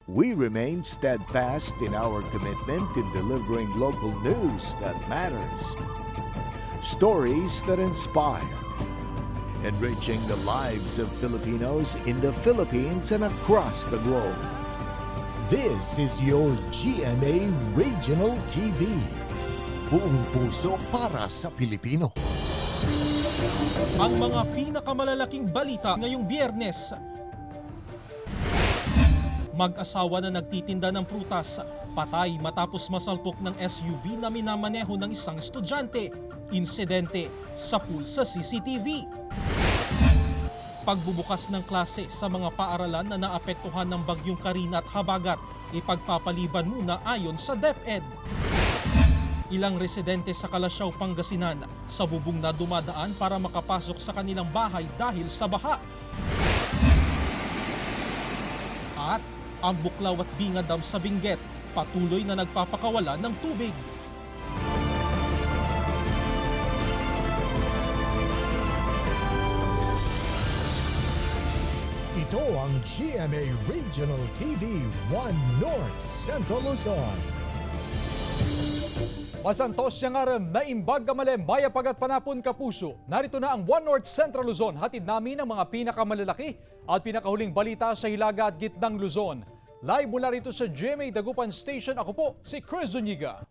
We remain steadfast in our commitment in delivering local news that matters. Stories that inspire. Enriching the lives of Filipinos in the Philippines and across the globe. This is your GMA Regional TV. Buong puso para sa Pilipino. Ang mga pinakamalalaking balita ngayong Biyernes. Mag-asawa na nagtitinda ng prutas, patay matapos masalpok ng SUV na minamaneho ng isang estudyante. Insidente sa pool sa CCTV. Pagbubukas ng klase sa mga paaralan na naapektuhan ng bagyong Karina at Habagat, ipagpapaliban muna ayon sa DepEd. Ilang residente sa Calasiao, Pangasinan sa bubong na dumadaan para makapasok sa kanilang bahay dahil sa baha. At ang Buklaw at Binga Dam sa Benguet patuloy na nagpapakawala ng tubig. Ito ang GMA Regional TV 1 North Central Luzon. Masantos siyang aram na imbag gamale maya pagat panapon kapuso. Narito na ang One North Central Luzon. Hatid namin ang mga pinakamalalaki at pinakahuling balita sa Hilaga at Gitnang Luzon. Live mula rito sa GMA Dagupan Station. Ako po si Chris Zuniga.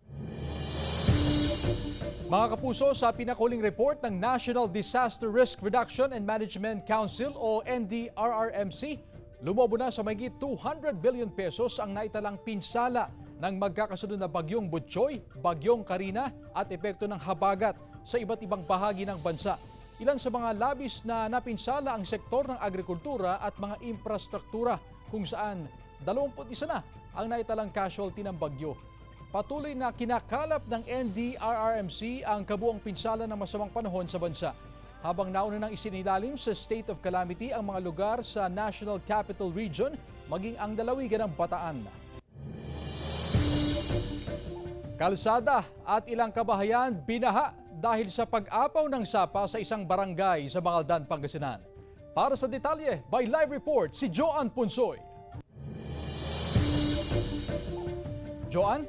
Mga kapuso, sa pinakahuling report ng National Disaster Risk Reduction and Management Council o NDRRMC, lumobo na sa mahigit 200 billion pesos ang naitalang pinsala ng magkakasunod na bagyong Butchoy, bagyong Karina at epekto ng Habagat sa iba't ibang bahagi ng bansa. Ilan sa mga labis na napinsala ang sektor ng agrikultura at mga infrastruktura kung saan 21 na ang naitalang casualty ng bagyo. Patuloy na kinakalap ng NDRRMC ang kabuang pinsala ng masamang panahon sa bansa. Habang nauna nang isinilalim sa state of calamity ang mga lugar sa National Capital Region, maging ang dalawigan ng Bataan. Kalsada at ilang kabahayan binaha dahil sa pag-apaw ng sapa sa isang barangay sa Mangaldan, Pangasinan. Para sa detalye, by live report si Joan Punsoy. Joan?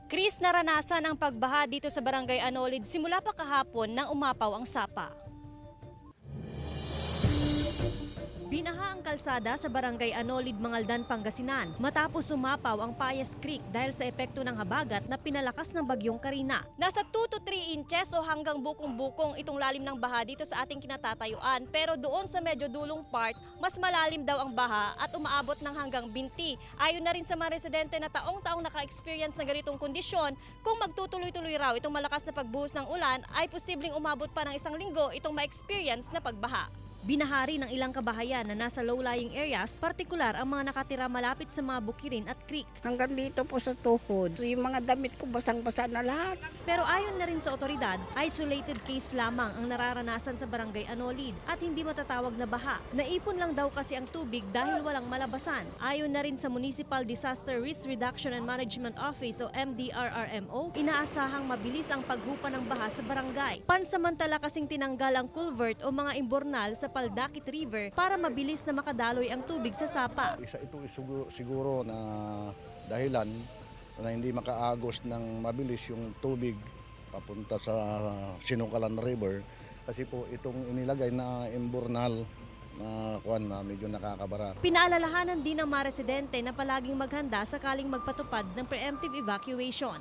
Chris, naranasan ang pagbaha dito sa Barangay Anolid simula pa kahapon nang umapaw ang sapa. Binaha ang kalsada sa Barangay Anolid, Mangaldan, Pangasinan matapos umapaw ang Payas Creek dahil sa epekto ng habagat na pinalakas ng bagyong Karina. Nasa 2 to 3 inches o hanggang bukong-bukong itong lalim ng baha dito sa ating kinatatayuan, pero doon sa medyo dulong part, mas malalim daw ang baha at umaabot ng hanggang binti. Ayon na rin sa mga residente na taong-taong naka-experience ng ganitong kondisyon, kung magtutuloy-tuloy raw itong malakas na pagbuhos ng ulan, ay posibleng umabot pa ng 1 linggo itong ma-experience na pagbaha. Binahari ng ilang kabahayan na nasa low-lying areas, partikular ang mga nakatira malapit sa mga bukirin at creek. Hanggang dito po sa tuhod. So, yung mga damit ko basang-basa na lahat. Pero ayon na rin sa otoridad, isolated case lamang ang nararanasan sa Barangay Anolid at hindi matatawag na baha. Naipon lang daw kasi ang tubig dahil walang malabasan. Ayon na rin sa Municipal Disaster Risk Reduction and Management Office o MDRRMO, inaasahang mabilis ang paghupa ng baha sa barangay. Pansamantala kasing tinanggal ang culvert o mga imbornal sa Paldakit River para mabilis na makadaloy ang tubig sa sapa. Isa ito siguro na dahilan na hindi makaagos ng mabilis yung tubig papunta sa Sinukalan River kasi po itong inilagay na imbornal na kuwan na medyo nakakabara. Pinaalalahanan din ng mga residente na palaging maghanda sakaling magpatupad ng preemptive evacuation.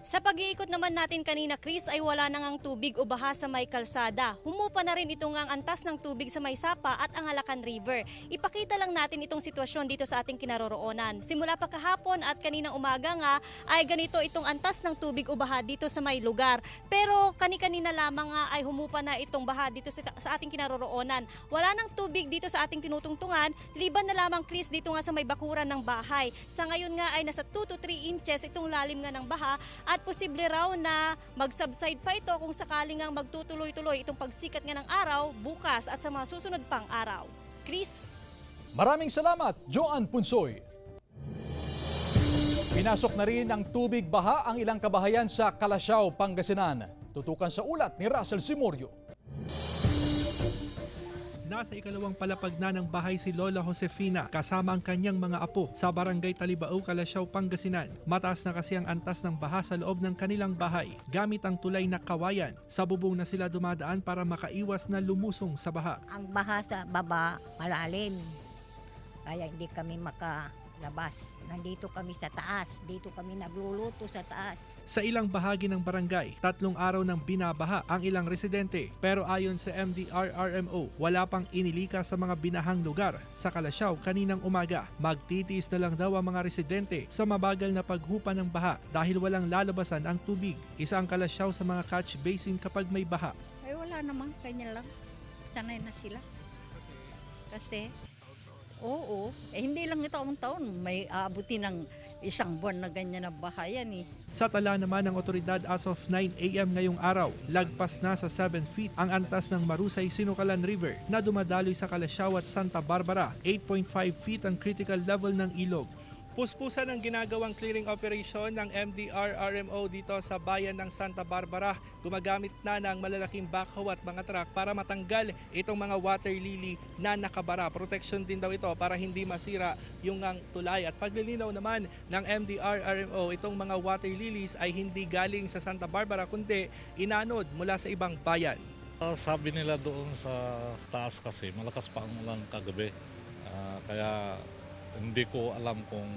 Sa pag-iikot naman natin kanina, Chris, ay wala nang ang tubig o baha sa may kalsada. Humupa na rin itong ang antas ng tubig sa may Sapa at ang Halacan River. Ipakita lang natin itong sitwasyon dito sa ating kinaroroonan. Simula pa kahapon at kaninang umaga nga ay ganito itong antas ng tubig o baha dito sa may lugar. Pero kani-kanina lamang nga ay humupa na itong baha dito sa ating kinaroroonan. Wala nang tubig dito sa ating tinutungtungan, liban na lamang, Chris, dito nga sa may bakuran ng bahay. Sa ngayon nga ay nasa 2 to 3 inches itong lalim nga ng baha at posible raw na mag-subside pa ito kung sakaling nga magtutuloy-tuloy itong pagsikat nga ng araw bukas at sa mga susunod pang araw. Chris? Maraming salamat, Joan Punsoy. Pinasok na rin ng tubig baha ang ilang kabahayan sa Calasiao, Pangasinan. Tutukan sa ulat ni Russell Simorio. Mula sa ikalawang palapag na ng bahay si Lola Josefina kasama ang kanyang mga apo sa barangay Talibao, Calasiao, Pangasinan. Mataas na kasi ang antas ng baha sa loob ng kanilang bahay. Gamit ang tulay na kawayan, sa bubong na sila dumadaan para makaiwas na lumusong sa baha. Ang baha sa baba malalim, kaya hindi kami makalabas. Nandito kami sa taas, dito kami nagluluto sa taas. Sa ilang bahagi ng barangay, 3 araw nang binabaha ang ilang residente. Pero ayon sa MDRRMO, wala pang inilika sa mga binahang lugar sa Calasiao kaninang umaga. Magtitiis na lang daw ang mga residente sa mabagal na paghupa ng baha dahil walang lalabasan ang tubig. Isa ang Calasiao sa mga catch basin kapag may baha. Ay wala namang kanya lang. Sanay na sila. Kasi, oo, hindi lang ito ang taon. May aabuti ng isang buwan na ganyan na bahayan eh. Sa tala naman ng otoridad as of 9 a.m. ngayong araw, lagpas na sa 7 feet ang antas ng Marusay Sinukalan River na dumadaloy sa Calasiao at Santa Barbara. 8.5 feet ang critical level ng ilog. Puspusan ang ginagawang clearing operation ng MDRRMO dito sa bayan ng Santa Barbara. Gumagamit na ng malalaking backhoe at mga truck para matanggal itong mga water lily na nakabara. Protection din daw ito para hindi masira yung ang tulay. At paglilinaw naman ng MDRRMO, itong mga water lilies ay hindi galing sa Santa Barbara kundi inanod mula sa ibang bayan. Sabi nila doon sa taas kasi malakas pa ang ulan kagabi. Kaya hindi ko alam kung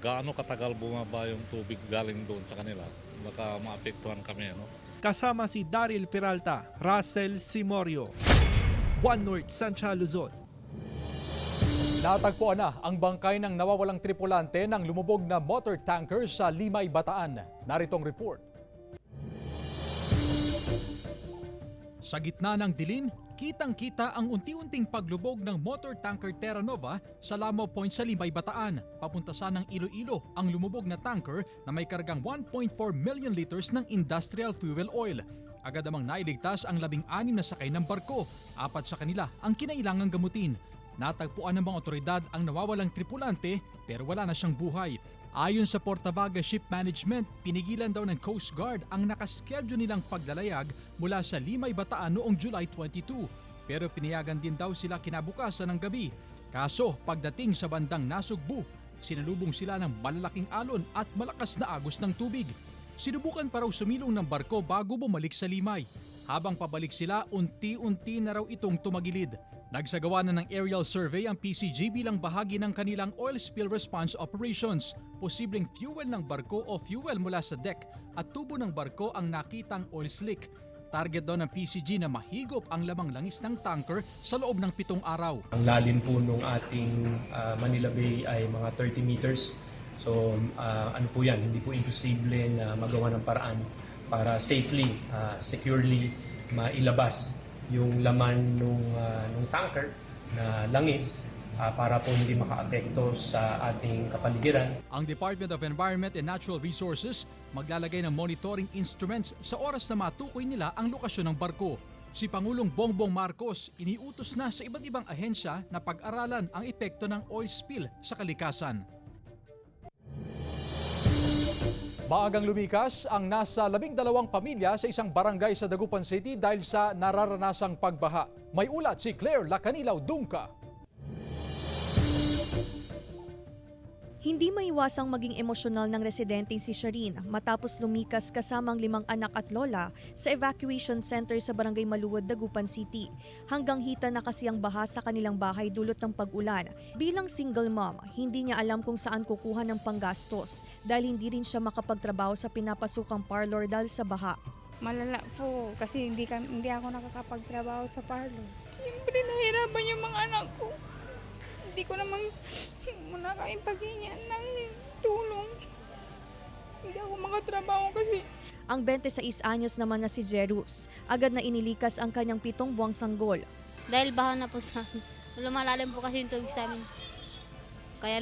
gaano katagal bumaba yung tubig galing doon sa kanila. Baka maapektuhan kami. No? Kasama si Daryl Peralta, Russell Simorio, One North Central Luzon. Natagpuan na ang bangkay ng nawawalang tripulante ng lumubog na motor tanker sa Limay, Bataan. Naritong report. Sa gitna ng dilim, kitang-kita ang unti-unting paglubog ng motor tanker Terra Nova sa Lamo Point sa Limay, Bataan. Papunta ng Iloilo ang lumubog na tanker na may kargang 1.4 million liters ng industrial fuel oil. Agad namang nailigtas ang 16 na sakay ng barko. 4 sa kanila ang kinailangang gamutin. Natagpuan ng mga otoridad ang nawawalang tripulante pero wala na siyang buhay. Ayon sa Portavaga Ship Management, pinigilan daw ng Coast Guard ang nakaschedule nilang paglalayag mula sa Limay, Bataan noong July 22. Pero pinayagan din daw sila kinabukasan ng gabi. Kaso pagdating sa bandang Nasugbu, sinalubong sila ng malalaking alon at malakas na agos ng tubig. Sinubukan pa raw sumilong ng barko bago bumalik sa Limay. Habang pabalik sila, unti-unti na raw itong tumagilid. Nagsagawa na ng aerial survey ang PCG bilang bahagi ng kanilang oil spill response operations. Posibleng fuel ng barko o fuel mula sa deck at tubo ng barko ang nakitang oil slick. Target daw ng PCG na mahigop ang lamang langis ng tanker sa loob ng 7 araw. Ang lalim po ng ating Manila Bay ay mga 30 meters. So ano po yan, hindi po imposible na magawa ng paraan para safely, securely mailabas yung laman ng tanker na langis para po hindi makaapekto sa ating kapaligiran. Ang Department of Environment and Natural Resources maglalagay ng monitoring instruments sa oras na matukoy nila ang lokasyon ng barko. Si Pangulong Bongbong Marcos iniutos na sa iba't ibang ahensya na pag-aralan ang epekto ng oil spill sa kalikasan. Maagang lumikas ang nasa 12 pamilya sa isang barangay sa Dagupan City dahil sa nararanasang pagbaha. May ulat si Claire Lacanilaw Dungka. Hindi maiwasang maging emosyonal ng residenteng si Shireen matapos lumikas kasamang 5 anak at lola sa evacuation center sa Barangay Maluwod, Dagupan City. Hanggang hita na kasi ang baha sa kanilang bahay dulot ng pag-ulan. Bilang single mom, hindi niya alam kung saan kukuha ng panggastos dahil hindi rin siya makapagtrabaho sa pinapasukang parlor dahil sa baha. Malala po kasi hindi ako nakakapagtrabaho sa parlor. Siyempre nahirapan yung mga anak ko. Hindi ko naman muna kayang paghingian ng tulong. Hindi ako makatrabaho kasi. Ang 26 anyos naman na si Jerus, agad na inilikas ang kanyang 7 buwang sanggol. Dahil baha na po sa amin. Lumalalim po kasi yung tubig sa amin. Kaya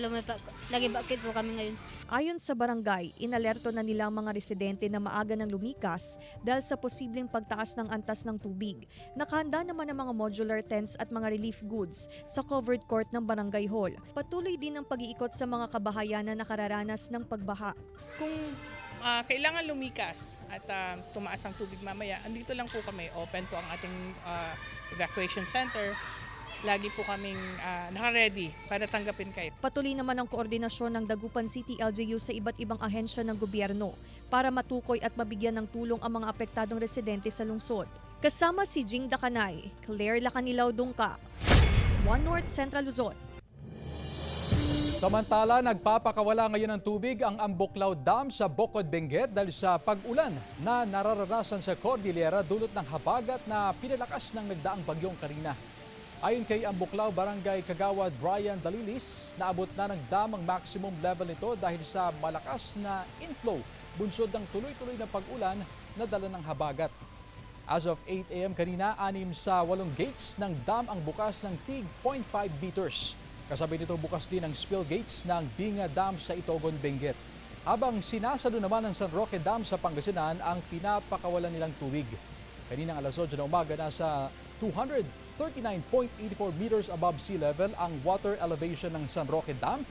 lagi bakit po kami ngayon. Ayon sa barangay, inalerto na nila ang mga residente na maaga ng lumikas dahil sa posibleng pagtaas ng antas ng tubig. Nakahanda naman ang mga modular tents at mga relief goods sa covered court ng barangay hall. Patuloy din ang pag-iikot sa mga kabahayan na nakararanas ng pagbaha. Kung kailangan lumikas at tumaas ang tubig mamaya, andito lang po kami. Open po ang ating evacuation center. Lagi po kaming naka-ready para tanggapin kayo. Patuloy naman ang koordinasyon ng Dagupan City LGU sa iba't ibang ahensya ng gobyerno para matukoy at mabigyan ng tulong ang mga apektadong residente sa lungsod. Kasama si Jing Dakanay, Claire Lacanilaw Dungka, One North Central Luzon. Samantala, nagpapakawala ngayon ng tubig ang Ambuklaw Dam sa Bocod, Benguet dahil sa pag-ulan na nararanasan sa Cordillera dulot ng habagat na pinalakas ng nagdaang bagyong Karina. Ayon kay Ambuklaw Barangay Kagawad Brian Dalilis, naabot na ng dam ang maximum level nito dahil sa malakas na inflow bunsod ng tuloy-tuloy na pag-ulan na dala ng habagat. As of 8 a.m. kanina, 6 sa 8 gates ng dam ang bukas ng tig 0.5 meters. Kasabay nito bukas din ang spill gates ng Binga Dam sa Itogon, Benguet. Habang sinasalo naman ng San Roque Dam sa Pangasinan ang pinapakawalan nilang tubig. Kaninang alas 8 na umaga nasa 239.84 meters above sea level ang water elevation ng San Roque Dam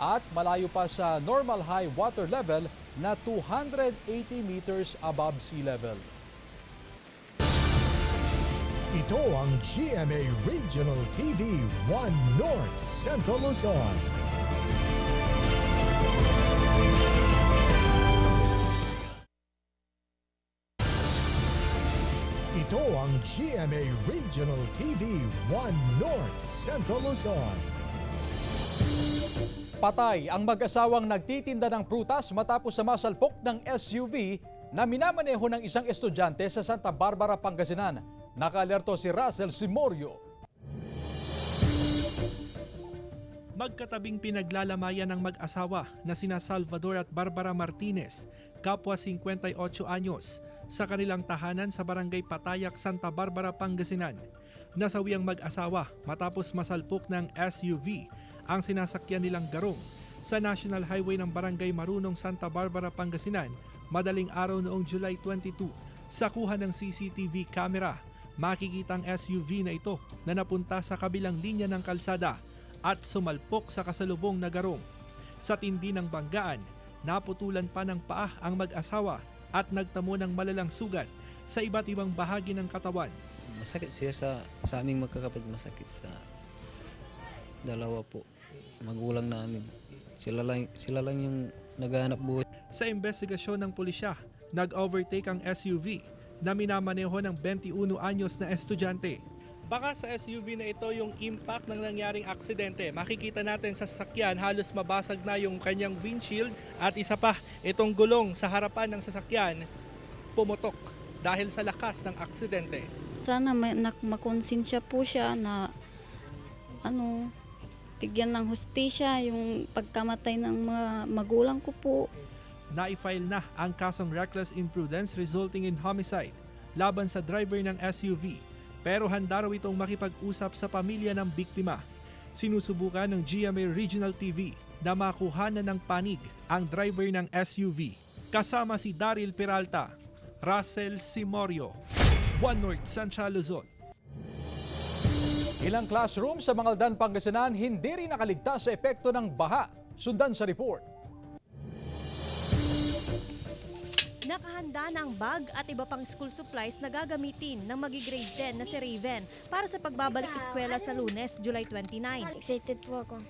at malayo pa sa normal high water level na 280 meters above sea level. Ito ang GMA Regional TV 1 North Central Luzon. Ito ang GMA Regional TV 1 North Central Luzon. Patay ang mag-asawang nagtitinda ng prutas matapos sa masalpok ng SUV na minamaneho ng isang estudyante sa Santa Barbara, Pangasinan. Nakaalerto si Russell Simorio. Magkatabing pinaglalamayan ng mag-asawa na sina Salvador at Barbara Martinez, kapwa 58 anyos, sa kanilang tahanan sa Barangay Patayak, Santa Barbara, Pangasinan. Nasawi ang mag-asawa matapos masalpok ng SUV ang sinasakyan nilang garong sa National Highway ng Barangay Marunong, Santa Barbara, Pangasinan, madaling araw noong July 22. Sa kuha ng CCTV camera, makikita ang SUV na ito na napunta sa kabilang linya ng kalsada at sumalpok sa kasalubong na garong. Sa tindi ng banggaan, naputulan pa ng paa ang mag-asawa at nagtamo ng malalang sugat sa iba't ibang bahagi ng katawan. Masakit siya sa aming magkakapatid, masakit sa dalawa po, magulang namin. Sila lang yung naghahanap buhay. Sa investigasyon ng pulisya, nag-overtake ang SUV na minamaneho ng 21 anyos na estudyante. Baka sa SUV na ito yung impact ng nangyaring aksidente. Makikita natin sa sasakyan halos mabasag na yung kanyang windshield at isa pa, itong gulong sa harapan ng sasakyan pumutok dahil sa lakas ng aksidente. Sana makonsensya po siya na bigyan ng hustisya yung pagkamatay ng mga magulang ko po. Na-file na ang kasong reckless imprudence resulting in homicide laban sa driver ng SUV. Pero handa raw itong makipag-usap sa pamilya ng biktima. Sinusubukan ng GMA Regional TV na makuhanan ng panig ang driver ng SUV. Kasama si Daryl Peralta, Russell Simorio, One North Central Luzon. Ilang classroom sa Mangaldan, Pangasinan hindi rin nakaligtas sa epekto ng baha. Sundan sa report. Nakahanda na ang bag at iba pang school supplies na gagamitin ng magi-grade 10 na si Raven para sa pagbabalik eskwela sa Lunes, July 29. Excited po ako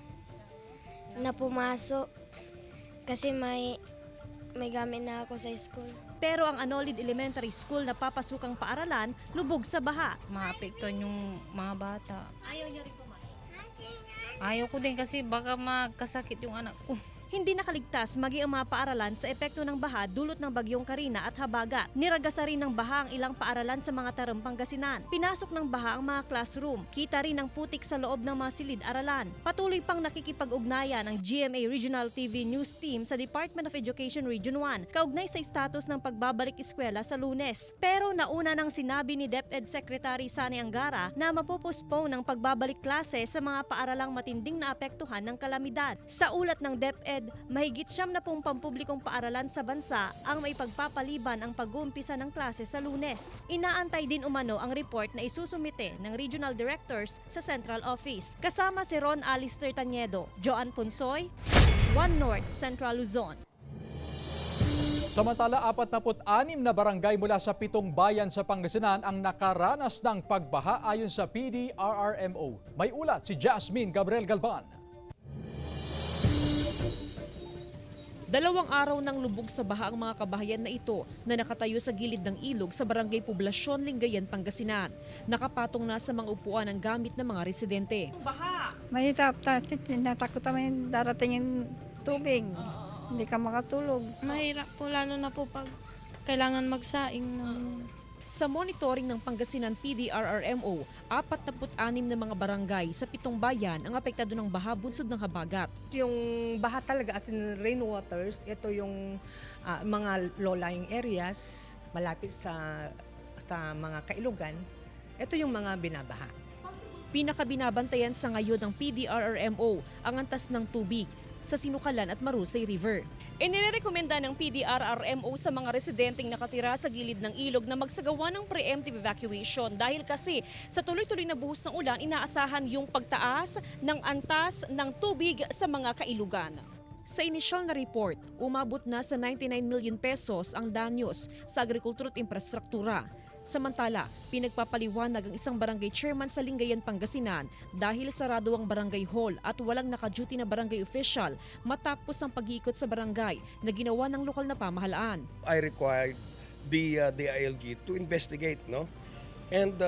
na pumasok kasi may gamit na ako sa school. Pero ang Anolid Elementary School na papasukang paaralan, lubog sa baha. Maapektuhan yung mga bata. Ayaw niya rin pumasok? Ayaw ko din kasi baka magkasakit yung anak ko. Hindi nakaligtas maging ang mga paaralan sa epekto ng baha dulot ng bagyong Karina at habagat. Niragasa rin ng baha ang ilang paaralan sa mga Tarem, Pangasinan. Pinasok ng baha ang mga classroom. Kita rin ang putik sa loob ng mga silid-aralan. Patuloy pang nakikipag-ugnayan ang GMA Regional TV News Team sa Department of Education Region 1 kaugnay sa status ng pagbabalik eskwela sa Lunes. Pero nauna nang sinabi ni DepEd Secretary Sani Angara na mapopospone ang pagbabalik klase sa mga paaralang matinding naapektuhan ng kalamidad. Sa ulat ng DepEd, mahigit 70 pampublikong paaralan sa bansa ang may pagpapaliban ang pag-uumpisa ng klase sa Lunes. Inaantay din umano ang report na isusumite ng regional directors sa central office. Kasama si Ron Alister Taniedo, Joan Ponsoy, One North Central Luzon. Samantala, 46 na barangay mula sa 7 bayan sa Pangasinan ang nakaranas ng pagbaha ayon sa PDRRMO. May ulat si Jasmine Gabriel Galban. 2 araw nang lubog sa baha ang mga kabahayan na ito na nakatayo sa gilid ng ilog sa Barangay Poblasyon, Lingayen, Pangasinan. Nakapatong na sa mga upuan ang gamit ng mga residente. Mahirap, tinatakot naman darating yung tubig. Hindi ka makatulog. Mahirap po, lalo na po pag kailangan magsaing ng... Sa monitoring ng Pangasinan PDRRMO, 46 na mga barangay sa 7 bayan ang apektado ng baha bunsod ng habagat. Yung baha talaga as in rainwaters, ito yung mga low-lying areas malapit sa mga kailugan. Ito yung mga binabaha. Pinakabinabantayan sa ngayon ng PDRRMO ang antas ng tubig sa Sinukalan at Marusay River. Inirekomenda ng PDRRMO sa mga residenteng nakatira sa gilid ng ilog na magsagawa ng preemptive evacuation dahil kasi sa tuloy-tuloy na buhos ng ulan, inaasahan yung pagtaas ng antas ng tubig sa mga kailugan. Sa inisyal na report, umabot na sa 99 million pesos ang danyos sa agrikultura at infrastruktura. Samantala, pinagpapaliwanag ang isang barangay chairman sa Lingayen, Pangasinan dahil sarado ang barangay hall at walang naka-duty na barangay official matapos ang pag-iikot sa barangay na ginawa ng lokal na pamahalaan. I required the ILG to investigate, no? And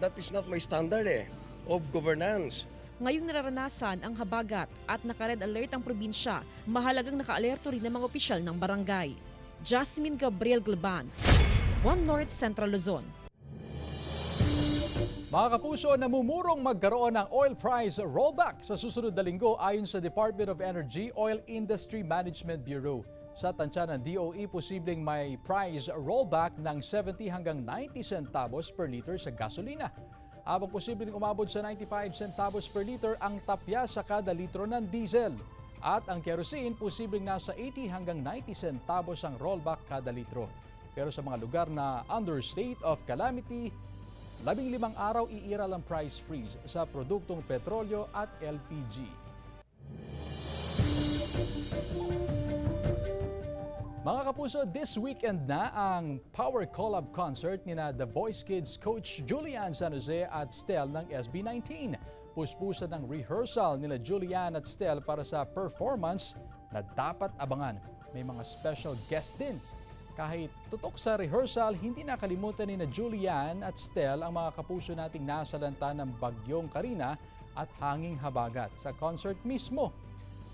that is not my standard of governance. Ngayong nararanasan ang habagat at naka-red alert ang probinsya, mahalagang naka-alerto rin ng mga opisyal ng barangay. Jasmine Gabriel Galban, One North Central Luzon. Mga kapuso, namumurong magkaroon ng oil price rollback sa susunod na linggo ayon sa Department of Energy Oil Industry Management Bureau. Sa tansya ng DOE, posibleng may price rollback ng 70 hanggang 90 centavos per liter sa gasolina. Habang posibleng umabot sa 95 centavos per liter ang tapya sa kada litro ng diesel. At ang kerosene, posibleng nasa 80 hanggang 90 centavos ang rollback kada litro. Pero sa mga lugar na under state of calamity, 15 araw iiral ang price freeze sa produktong petrolyo at LPG. Mga kapuso, this weekend na ang Power Collab concert ni The Voice Kids coach Julian San Jose at Stel ng SB19. Puspusan ng rehearsal nila Julian at Stel para sa performance na dapat abangan. May mga special guest din. Kahit tutok sa rehearsal, hindi nakalimutan ni Julian at Stel ang mga kapuso nating nasalanta ng Bagyong Karina at Hanging Habagat. Sa concert mismo,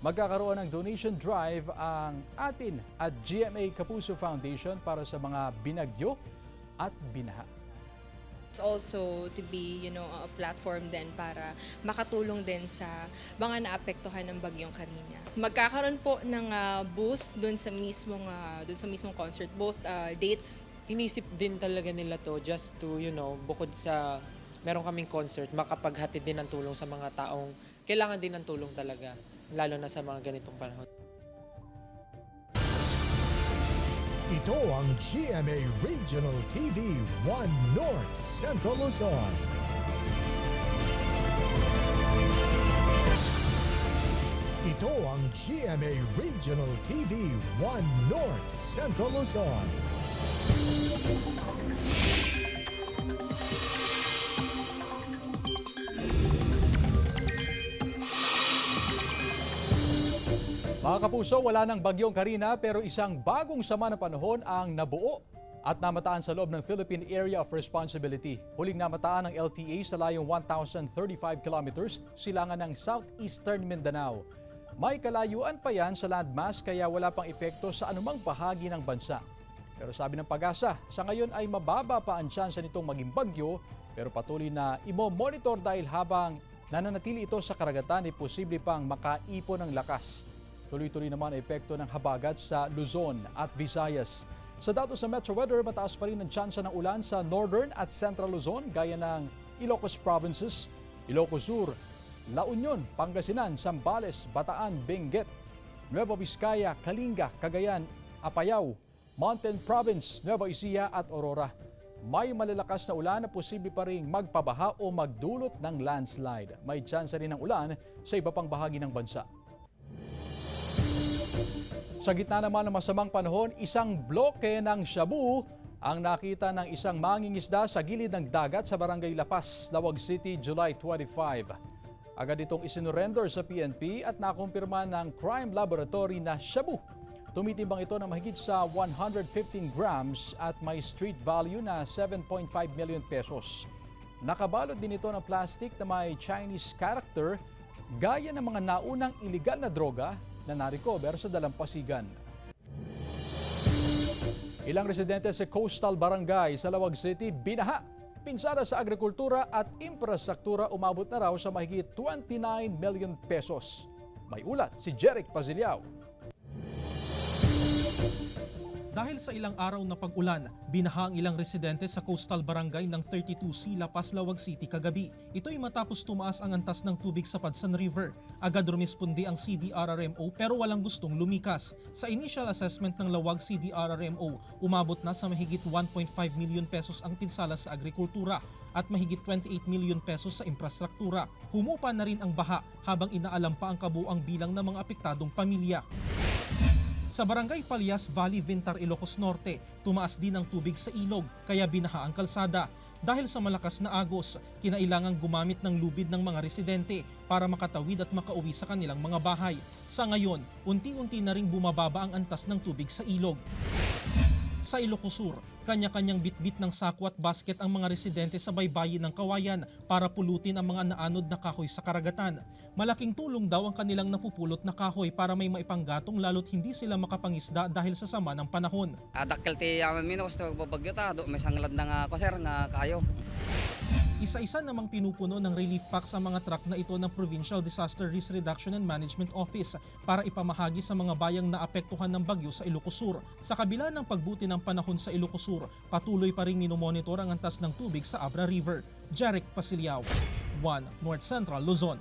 magkakaroon ng donation drive ang atin at GMA Kapuso Foundation para sa mga binagyo at binaha. It's also to be, a platform din para makatulong din sa mga naapektuhan ng Bagyong Karina. Magkakaroon po ng booth doon sa mismong concert, both dates. Inisip din talaga nila to just to, bukod sa meron kaming concert, makapaghatid din ng tulong sa mga taong kailangan din ng tulong talaga, lalo na sa mga ganitong panahon. Ito ang GMA Regional TV 1 North Central Luzon. Ito ang GMA Regional TV 1 North Central Luzon. Mga kapuso, wala ng Bagyong Karina pero isang bagong sama ng panahon ang nabuo at namataan sa loob ng Philippine Area of Responsibility. Huling namataan ng LTA sa layong 1,035 kilometers silangan ng southeastern Mindanao. May kalayuan pa yan sa landmass kaya wala pang epekto sa anumang bahagi ng bansa. Pero sabi ng Pag-asa, sa ngayon ay mababa pa ang tsansa nitong maging bagyo pero patuloy na imo-monitor dahil habang nananatili ito sa karagatan ay posible pang makaipon ng lakas. Tuloy-tuloy naman ang epekto ng habagat sa Luzon at Visayas. Sa datos sa Metro Weather, mataas pa rin ang tsansa ng ulan sa Northern at Central Luzon gaya ng Ilocos Provinces, Ilocos Sur, La Union, Pangasinan, Zambales, Bataan, Benguet, Nueva Vizcaya, Kalinga, Cagayan, Apayao, Mountain Province, Nueva Ecija at Aurora. May malalakas na ulan na posible pa rin magpabaha o magdulot ng landslide. May tsansa rin ng ulan sa iba pang bahagi ng bansa. Sa gitna naman ng masamang panahon, isang bloke ng shabu ang nakita ng isang mangingisda sa gilid ng dagat sa Barangay Lapas, Lawag City, July 25. Agad itong isinurrender sa PNP at nakumpirma ng crime laboratory na shabu. Tumitimbang ito ng mahigit sa 115 grams at may street value na 7.5 million pesos. Nakabalot din ito ng plastic na may Chinese character gaya ng mga naunang iligal na droga na na-recover sa dalampasigan. Ilang residente sa Coastal Barangay sa Lawag City binaha. Pinsala sa agrikultura at infrastruktura umabot na raw sa mahigit 29 million pesos. May ulat si Jeric Paziliao. Dahil sa ilang araw na pag-ulan, binaha ang ilang residente sa Coastal Barangay ng 32C Lapas, Lawag City kagabi. Ito'y matapos tumaas ang antas ng tubig sa Padsan River. Agad rumispondi ang CDRRMO pero walang gustong lumikas. Sa initial assessment ng Lawag CDRRMO, umabot na sa mahigit 1.5 million pesos ang pinsala sa agrikultura at mahigit 28 million pesos sa infrastruktura. Humupa na rin ang baha habang inaalam pa ang kabuang bilang ng mga apektadong pamilya. Sa Barangay Palias Valley, Vintar, Ilocos Norte, tumaas din ang tubig sa ilog kaya binaha ang kalsada. Dahil sa malakas na agos, kinailangang gumamit ng lubid ng mga residente para makatawid at makauwi sa kanilang mga bahay. Sa ngayon, unti-unti na ring bumababa ang antas ng tubig sa ilog. Sa Ilocos Sur, kanya-kanyang bitbit ng sako at basket ang mga residente sa baybayin ng Kawayan para pulutin ang mga naanod na kahoy sa karagatan. Malaking tulong daw ang kanilang napupulot na kahoy para may maipanggatong lalo't hindi sila makapangisda dahil sa sama ng panahon. Adakkel ti amin minus to babagyo ta do may sanglad na nga ko sir nga kayo. Isa-isa namang pinupuno ng relief pack sa mga truck na ito ng Provincial Disaster Risk Reduction and Management Office para ipamahagi sa mga bayang naapektuhan ng bagyo sa Ilocos Sur. Sa kabila ng pagbuti ng panahon sa Ilocos Sur, patuloy pa rin minomonitor ang antas ng tubig sa Abra River. Jeric Paziliao, 1 North Central Luzon.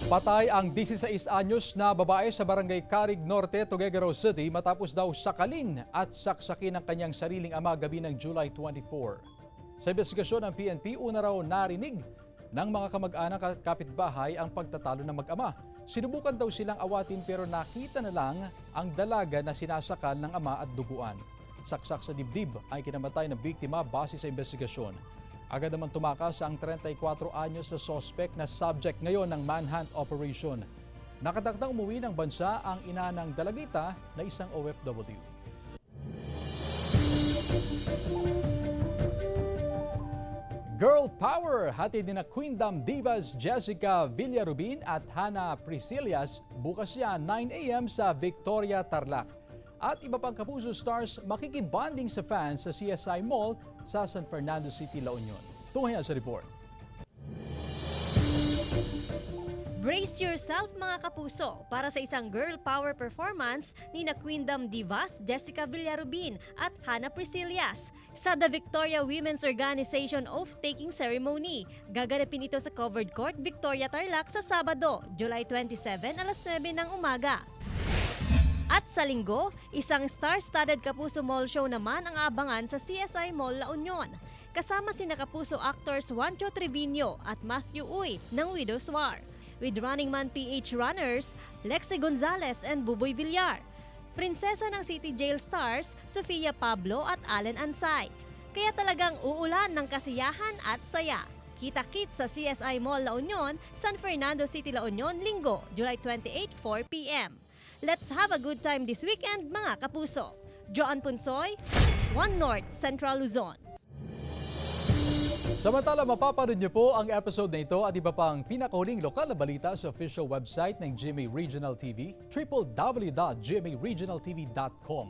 Patay ang 16 anyos na babae sa Barangay Carig Norte, Tuguegarao City matapos daw sakalin at saksakin ng kanyang sariling ama gabi ng July 24. Sa investigasyon ng PNP, una raw narinig ng mga kamag-anak at kapitbahay ang pagtatalo ng mag-ama. Sinubukan daw silang awatin pero nakita na lang ang dalaga na sinasakal ng ama at duguan. Saksak sa dibdib ay kinamatay ng biktima base sa investigasyon. Agad naman tumakas ang 34 anyos na suspect na subject ngayon ng manhunt operation. Nakatakdang umuwi ng bansa ang ina ng dalagita na isang OFW. Girl Power! Hatid ni na Queendom Divas Jessica Villarubin at Hannah Priscillas bukas yan 9 a.m. sa Victoria, Tarlac. At iba pang Kapuso stars makikibonding sa fans sa CSI Mall sa San Fernando City, La Union. Tunghayan sa report. Brace yourself mga kapuso para sa isang girl power performance ni na Queendom Divas Jessica Villarubin at Hannah Priscillas sa The Victoria Women's Organization Oath-Taking Ceremony. Gaganapin ito sa Covered Court, Victoria, Tarlac sa Sabado, July 27, alas 9 ng umaga. At sa Linggo, isang star-studded Kapuso Mall show naman ang abangan sa CSI Mall La Union. Kasama sina Kapuso actors Juancho Trevino at Matthew Uy ng Widow's War. With Running Man PH runners, Lexi Gonzalez and Buboy Villar. Prinsesa ng City Jail stars, Sofia Pablo at Allen Ansay. Kaya talagang uulan ng kasiyahan at saya. Kita-kits sa CSI Mall La Union, San Fernando City, La Union, Linggo, July 28, 4 p.m. Let's have a good time this weekend mga kapuso. Joan Punsoy, 1 North Central Luzon. Samantala, mapapanood niyo po ang episode na ito at iba pang pinakahuling lokal na balita sa official website ng GMA Regional TV, www.gmaregionaltv.com.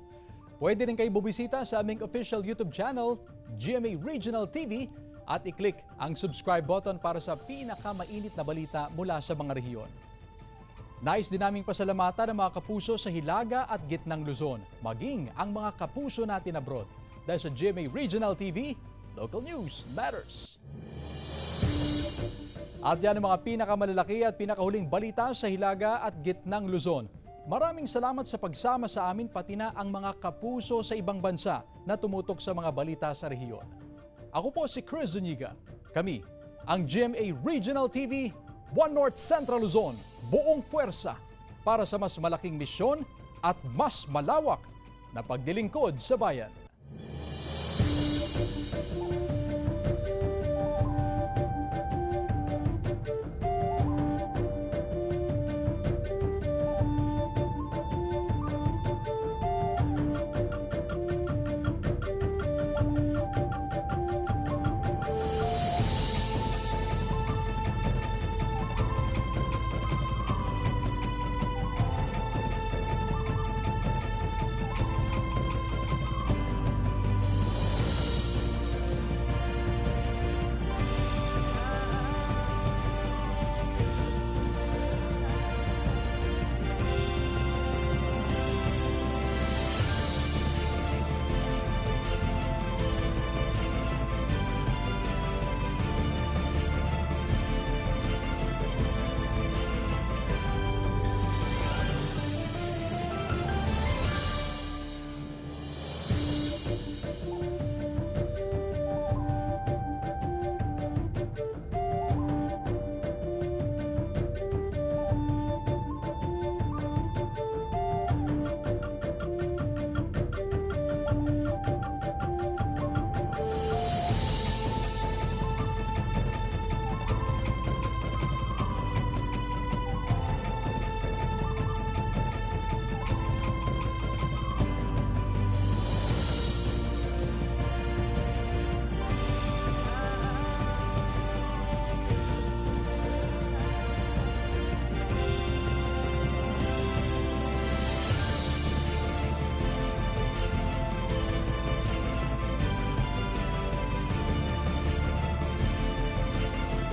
Pwede rin kayo bumisita sa aming official YouTube channel, GMA Regional TV, at i-click ang subscribe button para sa pinakamainit na balita mula sa mga rehiyon. Nais din naming pasalamatan ang mga kapuso sa Hilaga at Gitnang Luzon, maging ang mga kapuso natin abroad. Dahil sa GMA Regional TV, local news matters. At yan ang mga pinakamalalaki at pinakahuling balita sa Hilaga at Gitnang Luzon. Maraming salamat sa pagsama sa amin pati na ang mga kapuso sa ibang bansa na tumutok sa mga balita sa rehiyon. Ako po si Chris Zuniga. Kami, ang GMA Regional TV, 1 North Central Luzon, buong puwersa, para sa mas malaking misyon at mas malawak na pagdilingkod sa bayan.